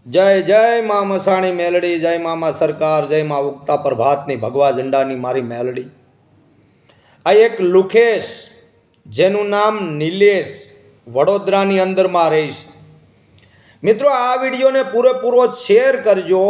જય જય મા મસાણી મેલડી, જય મામા સરકાર, જય મા ઉગતા પ્રભાતની ભગવા ઝંડાની મારી મેલડી. આ એક લુખેશ જેનું નામ નિલેશ વડોદરાની અંદરમાં રહીશ. મિત્રો, આ વિડીયોને પૂરેપૂરો શેર કરજો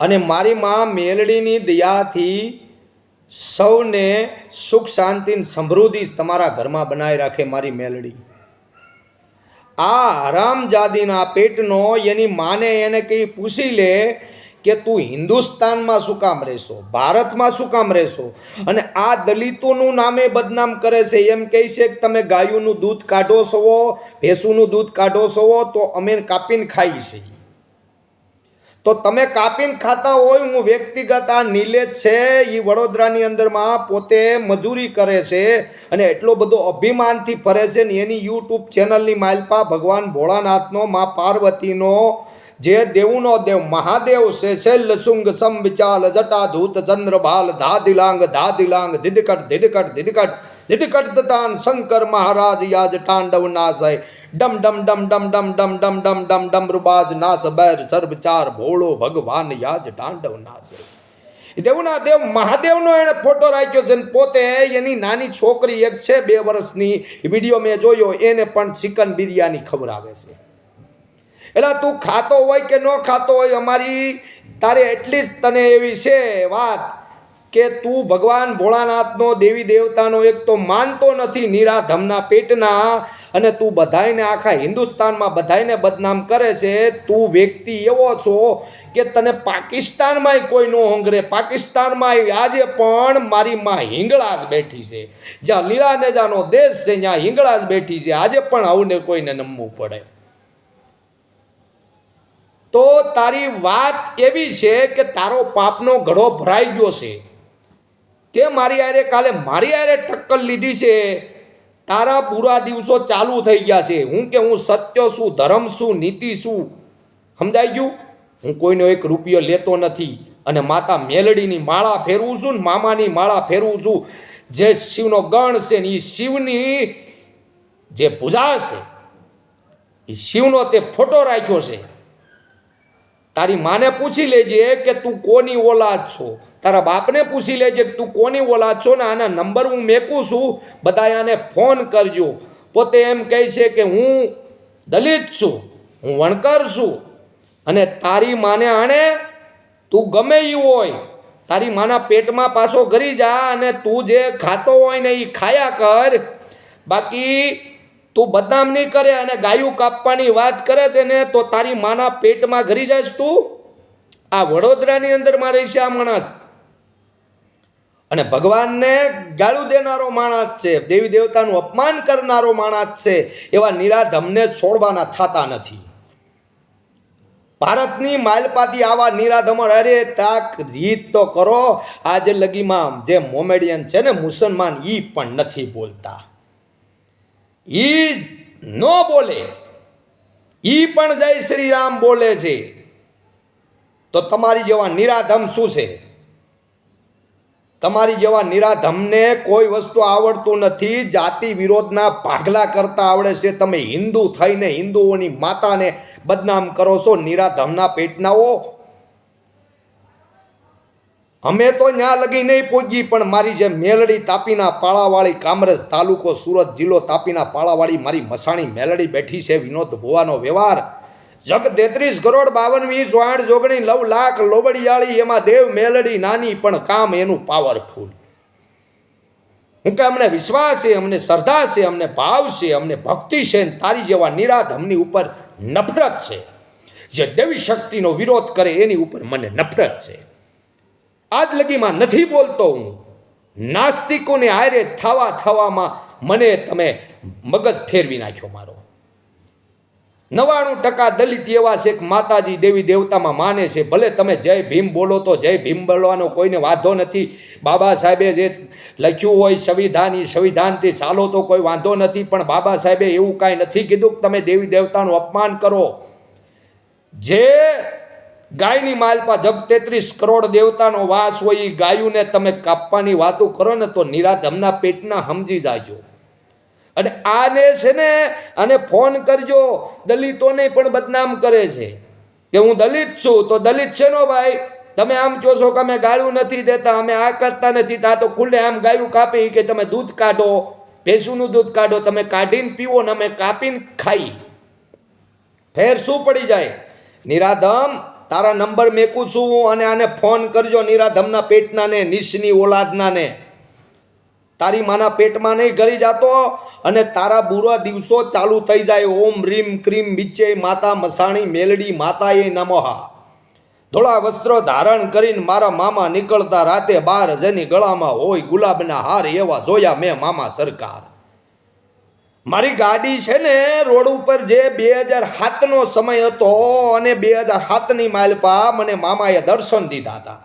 અને મારી મા મેલડીની દયાથી સૌને સુખ શાંતિ સમૃદ્ધિ તમારા ઘરમાં બનાવી રાખે મારી મેલડી. આ હરામજાદીના પેટનો એની માને એને કંઈ પૂછી લે કે તું હિન્દુસ્તાનમાં શું કામ રહેશો, ભારતમાં શું કામ રહેશો, અને આ દલિતોનું નામે બદનામ કરે છે. એમ કહે છે કે તમે ગાયોનું દૂધ કાઢો છો, ભેંસુનું દૂધ કાઢો છો, તો અમે કાપીને ખાઈએ છીએ. તો તમે કાપીને ખાતા હોય. હું વ્યક્તિગત આ નિલેશ છે એ વડોદરાની અંદરમાં પોતે મજૂરી કરે છે અને એટલો બધો અભિમાનથી ફરે છે ને એની યુટ્યુબ ચેનલની માલપા ભગવાન ભોળાનાથનો, મા પાર્વતીનો, જે દેવનો દેવ મહાદેવ છે લસુંગ સમ વિચાલ જટા ધૂત ચંદ્ર બાલ ધાદિલાંગ ધાદિલાંગ દિદકટ દિદકટ દિદકટ દિદકટ દતાન શંકર મહારાજ યાજ તાંડવ નાસય ડમ ડમ ડમ ડમ ડમ ડમ ડમ ડમ ડમ ડમ રૂબાજ નાસ બેર સર્વચાર ભોળો ભગવાન યાજ તાંડવ નાસે. દેવના દેવ મહાદેવનો એને ફોટો રાખ્યો છે. પોતે એની નાની છોકરી એક છે 2 વર્ષની, વિડીયો મેં જોયો, એને પણ ચિકન બિરયાની ખવડાવે છે. એટલે તું ખાતો હોય કે ન ખાતો હોય, અમારી તારે એટલી જ તને એવી છે વાત કે તું ભગવાન ભોળાનાથનો, દેવી દેવતાનો એક તો માનતો નથી, નિરાધમના પેટના, અને તું બધાયને આખા હિન્દુસ્તાનમાં બધાયને બદનામ કરે છે. તું વ્યક્તિ એવો છો કે તને પાકિસ્તાનમાં કોઈ ન હોંગરે. પાકિસ્તાનમાં આજે પણ મારી માં હિંગળા જ બેઠી છે. જ્યાં લીલા નેજાનો દેશ છે ત્યાં હિંગળા જ બેઠી છે. આજે પણ આવુંને કોઈને નમવું પડે. તો તારી વાત એવી છે કે તારો પાપનો ઘડો ભરાઈ ગયો છે. તે મારી હારે કાલે મારી હારે ટક્કર લીધી છે. તારા બુરા દિવસો ચાલુ થઈ ગયા છે. હું સત્ય શું, ધર્મ શું, નીતિ શું, સમજાઈ ગયું? હું કોઈનો 1 રૂપિયો લેતો નથી અને માતા મેલડીની માળા ફેરવું છું ને મામાની માળા ફેરવું છું. જે શિવનો ગણ છે ને એ શિવની જે પૂજા છે એ શિવનો તે ફોટો રાખ્યો છે. તારી માને પૂછી લેજે કે તું કોની ઓલાદ છો. તારા બાપને પૂછી લેજે કે તું કોની ઓલાદ છો ને આના નંબર હું મેકું છું, બધા આને ફોન કરજો. પોતે એમ કહે છે કે હું દલિત છું, હું વણકર છું. અને તારી માને આણે તું ગમે એ હોય તારી માના પેટમાં પાછો ઘરી જા અને તું જે ખાતો હોય ને એ ખાયા કર. બાકી તું બદનામ નહીં કરે અને ગાયું કાપવાની વાત કરે છે ને તો તારી માના પેટમાં ઘરી જાય. તું આ વડોદરાની અંદરમાં રહી છે આ માણસ, અને ભગવાનને ગાળું દેનારો માણસ છે, દેવી દેવતાનું અપમાન કરનારો માણસ છે. એવા નિરાધમને છોડવાના થતા નથી. ભારતની માલપાતી આવા નિરાધમો, અરે તાક રીત તો કરો. આજે લગીમાં જે મોમેડિયન છે ને મુસલમાન, ઈ પણ નથી બોલતા. ઈ ન બોલે, ઈ પણ જય શ્રી રામ બોલે છે. તો તમારી જેવા નિરાધમ શું છે? તમારી જેવા નિરાધમને કોઈ વસ્તુ આવડતું નથી. જાતિ વિરોધના ભાગલા કરતા આવડે છે. તમે હિન્દુ થઈને હિન્દુઓની માતાને બદનામ કરો છો, નિરાધમના પેટનાઓ. અમે તો ન્યા લગી નહીં પહોંચી, પણ મારી જે મેલડી તાપીના પાળાવાળી, કામરેજ તાલુકો, સુરત જિલ્લો, તાપીના પાળાવાળી મારી મસાણી મેલડી બેઠી છે. વિનોદ ભુવાનો વ્યવહાર જગ 33 કરોડ 52 60 જોગણી 9 લાખ લોબડિયાળી, એમાં દેવ મેલડી નાની પણ કામ એનું પાવરફુલ. હું કે અમને વિશ્વાસ છે, અમને શ્રદ્ધા છે, અમને ભાવ છે, અમને ભક્તિ છે. તારી જેવા નિરાધમની ઉપર નફરત છે. જે દેવી શક્તિનો વિરોધ કરે એની ઉપર મને નફરત છે. આજ લગીમાં નથી બોલતો હું. નાસ્તિકોને હારે થવામાં મને તમે મગજ ફેરવી નાખ્યો મારો. 99% દલિત એવા છે કે માતાજી દેવી દેવતામાં માને છે. ભલે તમે જય ભીમ બોલો તો જય ભીમ બોલવાનો કોઈને વાંધો નથી. બાબા સાહેબે જે લખ્યું હોય સંવિધાન, એ સંવિધાનથી ચાલો તો કોઈ વાંધો નથી. પણ બાબા સાહેબે એવું કાંઈ નથી કીધું કે તમે દેવી દેવતાનું અપમાન કરો. જે ગાયની માલપા જગ 33 કરોડ દેવતાનો વાસ હોય એ ગાયુંને તમે કાપવાની વાતો કરો ને તો નિરાધમના પેટના સમજી જાજો. અને આને છે ને આને ફોન કરજો, દલિતોને પણ બદનામ કરે છે. કે હું દલિત છું, તો દલિત છે નો ભાઈ? તમે આમ કહો છો કે અમે ગાળું નથી દેતા, અમે આ કરતા નથી, તા તો ખુલ્લે આમ ગાયું કાપી કે તમે દૂધ કાઢો, ભેંસુનું દૂધ કાઢો, તમે કાઢીને પીવો ને અમે કાપીને ખાઈ, ફેર શું પડી જાય? નિરાધમ, તારા નંબર મેકું છું અને આને ફોન કરજો, નિરાધમના પેટના ને, નિશની ઓલાદના ને. તારી માના પેટમાં નહીં ઘરી જાતો અને તારા બુરા દિવસો ચાલુ થઈ જાય. ઓમ રીમ ક્રીમ બીચે માતા મસાણી મેલડી માતાએ નમઃ. ધોળા વસ્ત્રો ધારણ કરીને મારા મામા નીકળતા રાતે 12 જેની ગળામાં હોય ગુલાબના હાર, એવા જોયા મેં મામા સરકાર. મારી ગાડી છે ને રોડ ઉપર જે 2007નો સમય હતો અને 2007ની માલપા મને મામાએ દર્શન દીધા હતા.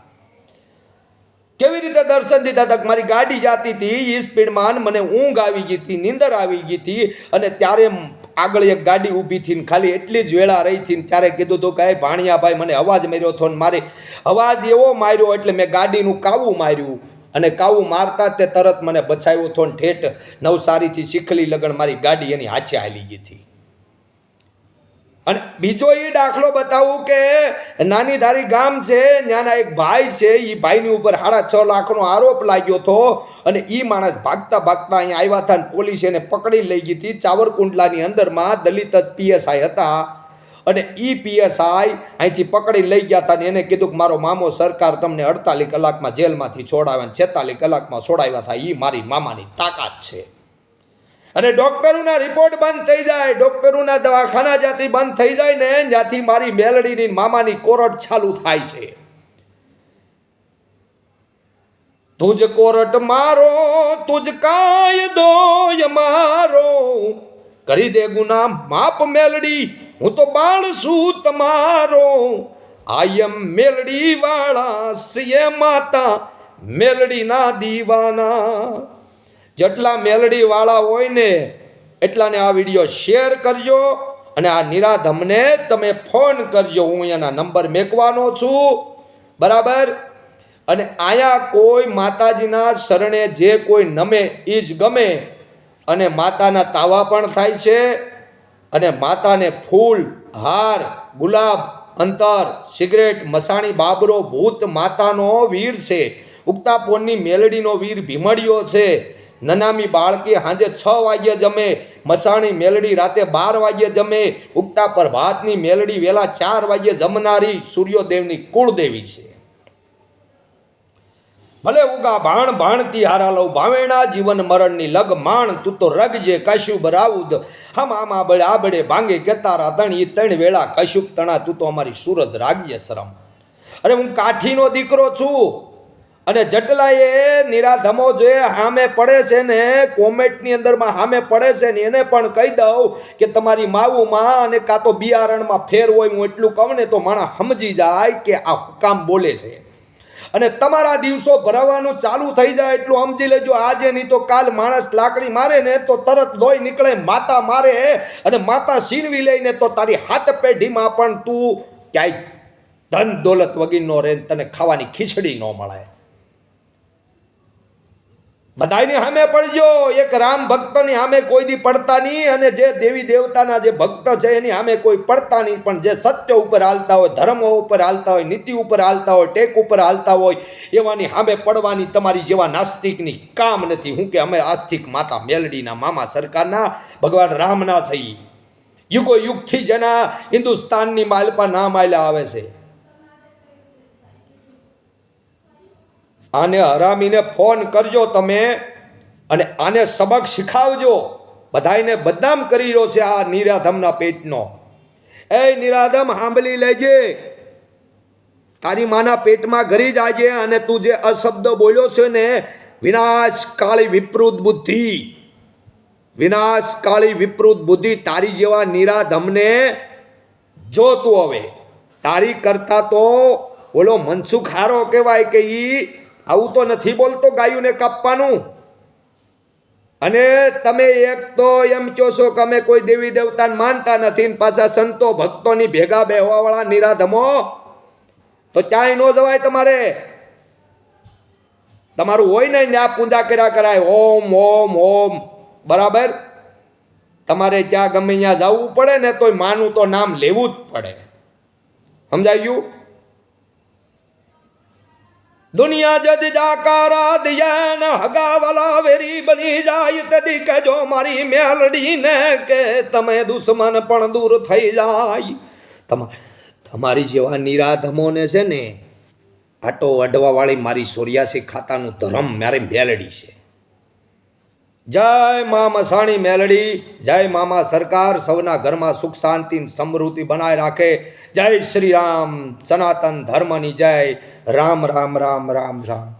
કેવી રીતે દર્શન દીધા હતા? મારી ગાડી જાતી હતી એ સ્પીડમાં, મને ઊંઘ આવી ગઈ હતી, નીંદર આવી ગઈ હતી, અને ત્યારે આગળ એક ગાડી ઊભી થઈને ખાલી એટલી જ વેળા રહી હતી. ત્યારે કીધું હતું કે ભાણિયાભાઈ મને અવાજ માર્યો હતો, ને મારે અવાજ એવો માર્યો એટલે મેં ગાડીનું કાવું માર્યું, અને કાવું મારતા તે તરત મને બચાવ્યો હતો, ને ઠેઠ નવસારીથી શીખલી લગણ મારી ગાડી એની હાચે હાલી ગઈ હતી. અને બીજો એ દાખલો બતાવું કે નાની ધારી ગામ છે, ત્યાંના એક ભાઈ છે, એ ભાઈની ઉપર 6.5 લાખનો આરોપ લાગ્યો હતો, અને એ માણસ ભાગતા ભાગતા અહીંયા આવ્યા હતા, અને પોલીસ એને પકડી લઈ ગઈ હતી. ચાવરકુંડલાની અંદરમાં દલિત પીએસઆઈ હતા, અને એ પીએસઆઈ અહીંથી પકડી લઈ ગયા હતા, અને એને કીધું કે મારો મામો સરકાર તમને 48 કલાકમાં જેલમાંથી છોડાવે, 46 કલાકમાં છોડાવ્યા હતા. એ મારી મામાની તાકાત છે. અને ડોક્ટરોના રિપોર્ટ બંધ થઈ જાય, ડોક્ટરોના દવાખાના જ્યાંથી બંધ થઈ જાય ને, જ્યાંથી મારી મેલડીની મામાની કોરટ ચાલુ થાય છે. તુજ કોરટ મારો, તુજ કાયદો મારો, કરી દે ગુના માપ મેલડી, હું તો બાળ છું તમારો. આઈ એમ મેલડી વાળા સિયે માતા મેલડીના દીવાના. જેટલા મેલડી વાળા હોય ને એટલાને આ વિડીયો શેર કરજો, અને આ નિરાધમને તમે ફોન કરજો. હું એના નંબર મેકવાનો છું, બરાબર? અને આયા કોઈ માતાજીના શરણે જે કોઈ નમે એ જ ગમે, અને માતાના તાવા પણ થાય છે, અને માતાને ફૂલ, હાર, ગુલાબ, અંતર, સિગરેટ, મસાણી, બાબરો, ભૂત માતાનો વીર છે. ઉગતા પોરની મેલડીનો વીર ભીમડિયો છે. નનામી બાળકી સાંજે 6 વાગ્યે જમે, મસાણી મેલડી રાતે 12 વાગ્યે જમે, ઉગતા પ્રભાતની મેલડી વેલા 4 વાગ્યે જમનારી સૂર્યોદેવની કુળદેવી છે. ભલે ઉગા ભાણ ભાણતી હારા લઉં, ભાવેણા જીવન મરણની લગ માણ, તું તો રગજે કશુબ રાઉદ, હમ આમાં બળે આબડે ભાંગે કેતારા તણી, 3 વેળા કશુબ તણા, તું તો અમારી સુરત રાગીએ શરમ. અરે હું કાઠીનો દીકરો છું, અને જટલાએ નિરાધમો જે સામે પડે છે ને, કોમેન્ટની અંદરમાં સામે પડે છે ને, એને પણ કહી દઉં કે તમારી માવુમાં અને કાં તો બિયારણમાં ફેર હોય. હું એટલું કહું ને તો માણસ સમજી જાય કે આ હુકામ બોલે છે. અને તમારા દિવસો ભરાવાનું ચાલુ થઈ જાય એટલું સમજી લેજો. આજે નહીં તો કાલ માણસ લાકડી મારે ને તો તરત લોહી નીકળે, માતા મારે અને માતા છીનવી લઈને તો તારી હાથ પેઢીમાં પણ તું ક્યાંય ધન દોલત વગીરનો રહે, તને ખાવાની ખીચડી ન મળે. બધાની સામે પડજો. એક રામ ભક્તની સામે કોઈ દી પડતા નહીં, અને જે દેવી દેવતાના જે ભક્ત છે એની સામે કોઈ પડતા નહીં. પણ જે સત્ય ઉપર હાલતા હોય, ધર્મ ઉપર હાલતા હોય, નીતિ ઉપર હાલતા હોય, ટેક ઉપર હાલતા હોય, એવાની સામે પડવાની તમારી જેવા નાસ્તિકની કામ નથી. હું કે અમે આસ્તિક માતા મેલડીના મામા સરકારના ભગવાન રામના થઈ. યુગો યુગથી જેના હિન્દુસ્તાનની માલપા નામ આલ્યા આવે છે. આને હરામીને ફોન કરજો તમે, અને આને સબક શીખાવજો. બધાને બદનામ કરી રહ્યો છે આ નિરાધમના પેટનો. એ નિરાધમ સાંભળી લેજે, તારી માના પેટમાં ઘરી જાજે, અને તું જે અશબ્દ બોલ્યો છે ને, વિનાશ કાળી વિપૃત બુદ્ધિ, વિનાશ કાળી વિપૃત બુદ્ધિ, તારી જેવા નિરાધમને જો તું હવે તારી કરતા તો બોલો મનસુખ હારો કહેવાય કે ઈ આવું તો નથી બોલતો ગાયુંને કાપવાનું. અને તમે એક તો એમ કહો છો કે અમે કોઈ દેવી દેવતાને માનતા નથી, ને પાછા સંતો ભક્તોની ભેગા બેહવાવાળા નિરાધમો, તો ક્યાંય ન જવાય. તમારું હોય ને ત્યાં પૂજા કર્યા કરાય, ઓમ ઓમ ઓમ, બરાબર? તમારે ત્યાં ગમે ત્યાં જવું પડે ને તોય માનું તો નામ લેવું જ પડે. સમજાઈ ગયું? દુનિયા જદ જાકારા દિયન હગાવાલા વેરી બની જાય તદી કહેજો મારી મેલડીને કે તમે દુશ્મન પણ દૂર થઈ જાય. તમારી જેવા નિરાધમોને છે ને આટો અડવાવાળી મારી 84 ખાતાનું ધર્મ મારી મેલડી છે. જય મા મસાણી મેલડી, જય મામા સરકાર સૌના ઘરમાં સુખ શાંતિ સમૃદ્ધિ બનાવી રાખે. જય શ્રી રામ, સનાતન ધર્મની જય. રામ રામ રામ રામ રામ.